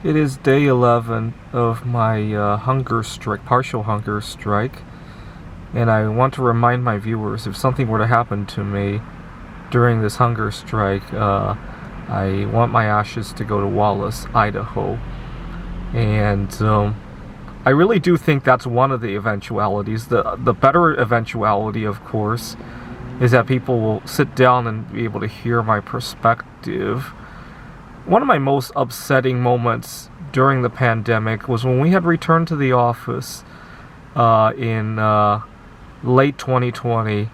It is day 11 of my hunger strike, partial hunger strike, and I want to remind my viewers if something were to happen to me during this hunger strike, I want my ashes to go to Wallace, Idaho. And I really do think that's one of the eventualities. The better eventuality, of course, is that people will sit down and be able to hear my perspective. One of my most upsetting moments during the pandemic was when we had returned to the office in late 2020.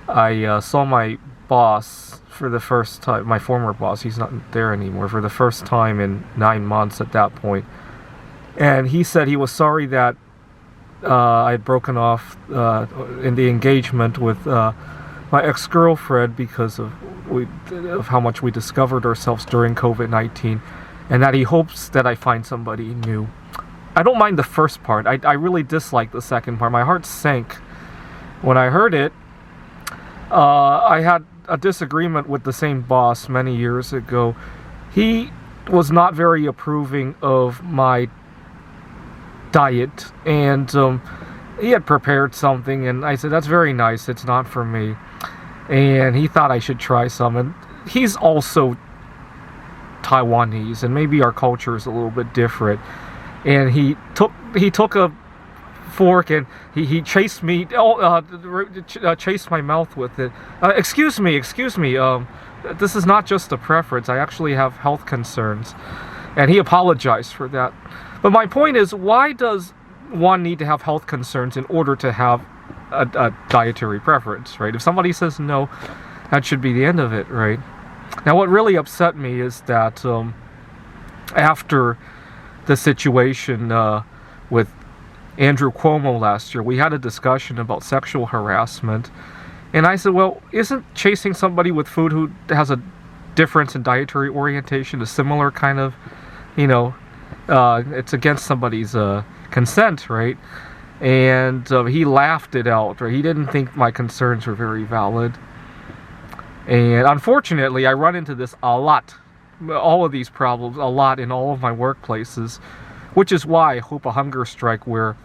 I saw my boss for the first time, my former boss, he's not there anymore, for the first time in 9 months at that point. And he said he was sorry that I had broken off in the engagement with my ex-girlfriend because of how much we discovered ourselves during COVID-19, and that he hopes that I find somebody new. I don't mind the first part. I really dislike the second part. My heart sank when I heard it. I had a disagreement with the same boss many years ago. He was not very approving of my diet, and he had prepared something, and I said, that's very nice, it's not for me. And he thought I should try some, and he's also Taiwanese, and maybe our culture is a little bit different. And he took a fork and he chased me, chased my mouth with it. Excuse me, this is not just a preference, I actually have health concerns. And he apologized for that. But my point is, why does one need to have health concerns in order to have a dietary preference, right? If somebody says no, that should be the end of it, right? Now, what really upset me is that after the situation with Andrew Cuomo last year, we had a discussion about sexual harassment, and I said, well, isn't chasing somebody with food who has a difference in dietary orientation a similar kind of, it's against somebody's consent, right? And he laughed it out, right? He didn't think my concerns were very valid. And unfortunately, I run into this a lot, all of these problems, a lot in all of my workplaces, which is why I hope a hunger strike where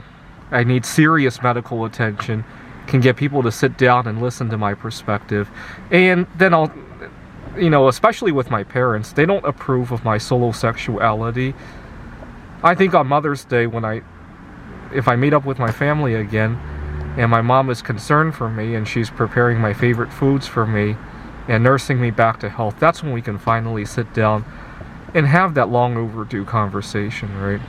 I need serious medical attention can get people to sit down and listen to my perspective. And then I'll, especially with my parents, they don't approve of my solo sexuality. I think on Mother's Day, if I meet up with my family again, and my mom is concerned for me, and she's preparing my favorite foods for me, and nursing me back to health, that's when we can finally sit down and have that long overdue conversation, right?